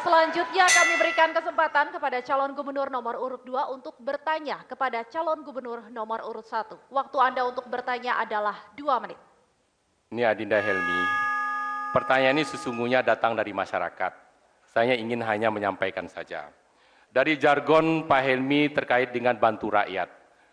selanjutnya kami berikan kesempatan kepada calon gubernur nomor urut 2 untuk bertanya kepada calon gubernur nomor urut 1. Waktu Anda untuk bertanya adalah 2 menit. Ini Adinda Helmi. Pertanyaan ini sesungguhnya datang dari masyarakat. Saya ingin hanya menyampaikan saja. Dari jargon Pak Helmi terkait dengan bantu rakyat.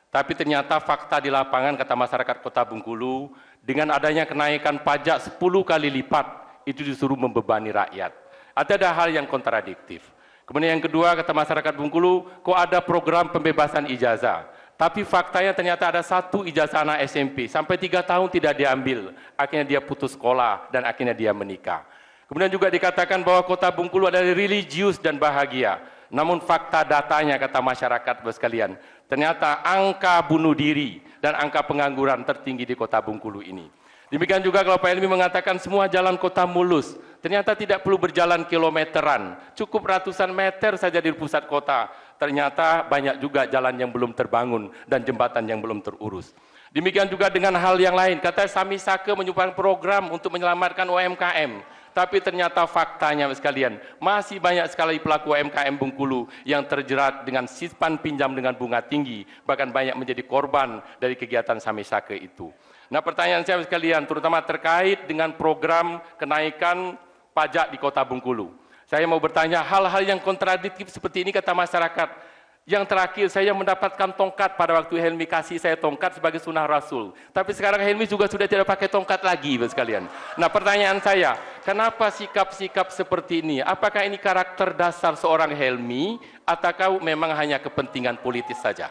Tapi ternyata fakta di lapangan kata masyarakat Kota Bengkulu, dengan adanya kenaikan pajak 10 kali lipat, itu disuruh membebani rakyat. Ada hal yang kontradiktif. Kemudian yang kedua, kata masyarakat Bengkulu, kok ada program pembebasan ijazah. Tapi faktanya ternyata ada 1 ijazah anak SMP, sampai 3 tahun tidak diambil. Akhirnya dia putus sekolah dan akhirnya dia menikah. Kemudian juga dikatakan bahwa Kota Bengkulu adalah religius dan bahagia. Namun fakta datanya kata masyarakat sekalian, ternyata angka bunuh diri dan angka pengangguran tertinggi di Kota Bengkulu ini. Demikian juga kalau Pak Helmi mengatakan semua jalan kota mulus, ternyata tidak perlu berjalan kilometeran, cukup ratusan meter saja di pusat kota. Ternyata banyak juga jalan yang belum terbangun dan jembatan yang belum terurus. Demikian juga dengan hal yang lain, kata Samisake menyupport program untuk menyelamatkan UMKM. Tapi ternyata faktanya sekalian, masih banyak sekali pelaku UMKM Bengkulu yang terjerat dengan simpan pinjam dengan bunga tinggi, bahkan banyak menjadi korban dari kegiatan Samisake itu. Nah, pertanyaan saya sekalian, terutama terkait dengan program kenaikan pajak di Kota Bengkulu. Saya mau bertanya hal-hal yang kontradiktif seperti ini kata masyarakat. Yang terakhir, saya mendapatkan tongkat pada waktu Helmi kasih saya tongkat sebagai sunnah Rasul. Tapi sekarang Helmi juga sudah tidak pakai tongkat lagi, sekalian. Nah, pertanyaan saya, kenapa sikap-sikap seperti ini? Apakah ini karakter dasar seorang Helmi, ataukah memang hanya kepentingan politis saja?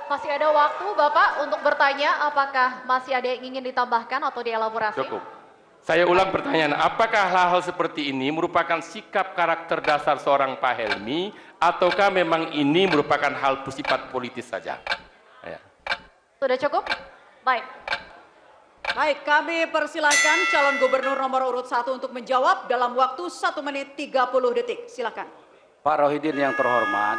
Masih ada waktu Bapak untuk bertanya, apakah masih ada yang ingin ditambahkan atau dielaborasi? Cukup. Saya ulang pertanyaan, apakah hal-hal seperti ini merupakan sikap karakter dasar seorang Pak Helmi, ataukah memang ini merupakan hal bersifat politis saja? Ya. Sudah cukup? Baik. Baik, kami persilahkan calon gubernur nomor urut 1 untuk menjawab dalam waktu 1 menit 30 detik. Silakan. Pak Rohidin yang terhormat,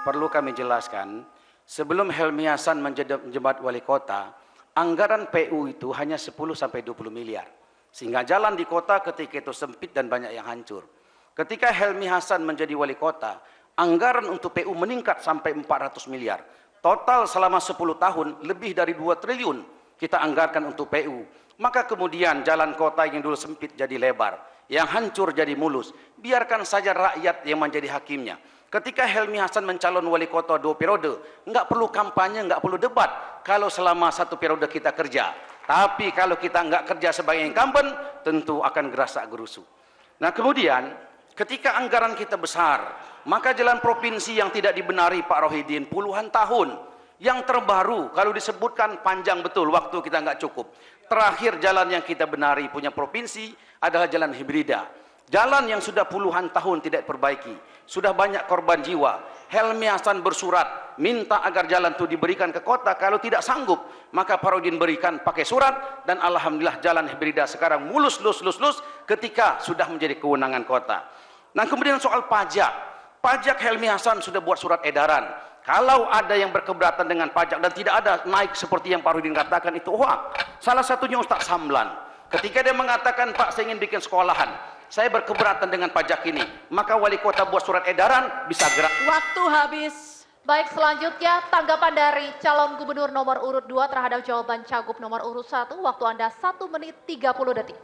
perlu kami jelaskan, sebelum Helmi Hasan menjabat wali kota, anggaran PU itu hanya 10-20 miliar. Sehingga jalan di kota ketika itu sempit dan banyak yang hancur. Ketika Helmi Hasan menjadi wali kota, anggaran untuk PU meningkat sampai 400 miliar. Total selama 10 tahun, lebih dari 2 triliun kita anggarkan untuk PU. Maka kemudian jalan kota yang dulu sempit jadi lebar, yang hancur jadi mulus. Biarkan saja rakyat yang menjadi hakimnya. Ketika Helmi Hasan mencalon wali kota 2 periode, nggak perlu kampanye, nggak perlu debat. Kalau selama 1 periode kita kerja. Tapi kalau kita nggak kerja sebagai incumbent, tentu akan gerasak gerusu. Nah kemudian, ketika anggaran kita besar, maka jalan provinsi yang tidak dibenari Pak Rohidin puluhan tahun. Yang terbaru, kalau disebutkan panjang betul, waktu kita nggak cukup. Terakhir jalan yang kita benari punya provinsi adalah jalan hibrida. Jalan yang sudah puluhan tahun tidak diperbaiki. Sudah banyak korban jiwa. Helmi Hasan bersurat, minta agar jalan itu diberikan ke kota. Kalau tidak sanggup, maka Pak Rohidin berikan pakai surat. Dan alhamdulillah jalan hibrida sekarang mulus ketika sudah menjadi kewenangan kota. Nah kemudian soal pajak. Pajak Helmi Hasan sudah buat surat edaran. Kalau ada yang berkeberatan dengan pajak dan tidak ada naik seperti yang Pak Rohidin katakan, itu hoak. Salah satunya Ustaz Samlan. Ketika dia mengatakan, Pak saya ingin bikin sekolahan, saya berkeberatan dengan pajak ini, maka wali kota buat surat edaran, bisa gerak. Waktu habis. Baik, selanjutnya tanggapan dari calon gubernur nomor urut 2 terhadap jawaban cagup nomor urut 1. Waktu Anda 1 menit 30 detik.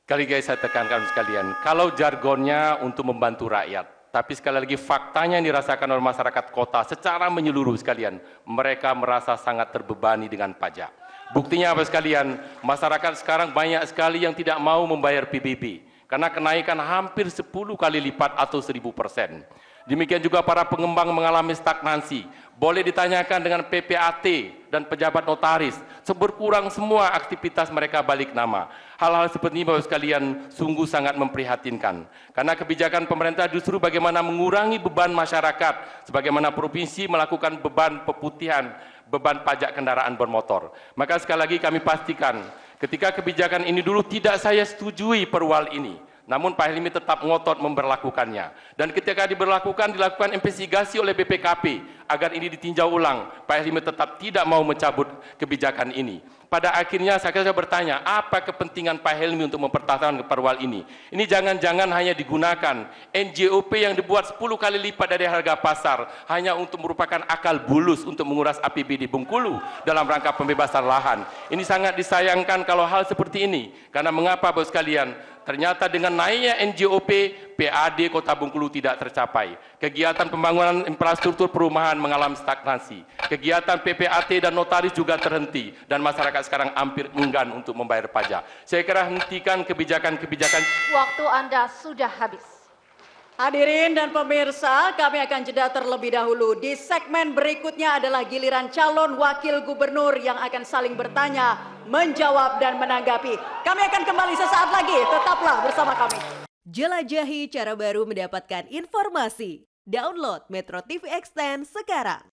Kali guys saya tekankan sekalian, kalau jargonnya untuk membantu rakyat, tapi sekali lagi faktanya yang dirasakan oleh masyarakat kota secara menyeluruh sekalian, mereka merasa sangat terbebani dengan pajak. Buktinya apa sekalian? Masyarakat sekarang banyak sekali yang tidak mau membayar PBB karena kenaikan hampir 10 kali lipat atau 1000%. Demikian juga para pengembang mengalami stagnansi. Boleh ditanyakan dengan PPAT dan pejabat notaris, berkurang semua aktivitas mereka balik nama. Hal-hal seperti ini Bapak sekalian sungguh sangat memprihatinkan. Karena kebijakan pemerintah justru bagaimana mengurangi beban masyarakat, sebagaimana provinsi melakukan beban peputihan, beban pajak kendaraan bermotor. Maka sekali lagi kami pastikan, ketika kebijakan ini dulu tidak saya setujui perwal ini. Namun Pak Helmi tetap ngotot memberlakukannya. Dan ketika dilakukan investigasi oleh BPKP agar ini ditinjau ulang. Pak Helmi tetap tidak mau mencabut kebijakan ini. pada akhirnya saya bertanya, apa kepentingan Pak Helmi untuk mempertahankan perwal ini? Ini jangan-jangan hanya digunakan NJOP yang dibuat 10 kali lipat dari harga pasar hanya untuk merupakan akal bulus untuk menguras APBD Bengkulu dalam rangka pembebasan lahan. Ini sangat disayangkan kalau hal seperti ini. Karena mengapa Bapak sekalian? Ternyata dengan naiknya NJOP, PAD Kota Bengkulu tidak tercapai. Kegiatan pembangunan infrastruktur perumahan mengalami stagnasi. Kegiatan PPAT dan notaris juga terhenti. Dan masyarakat sekarang hampir enggan untuk membayar pajak. Saya kira hentikan kebijakan-kebijakan. Waktu Anda sudah habis. Hadirin dan pemirsa, kami akan jeda terlebih dahulu. Di segmen berikutnya adalah giliran calon wakil gubernur yang akan saling bertanya, menjawab dan menanggapi. Kami akan kembali sesaat lagi, tetaplah bersama kami. Jelajahi cara baru mendapatkan informasi. Download Metro TV Extend sekarang.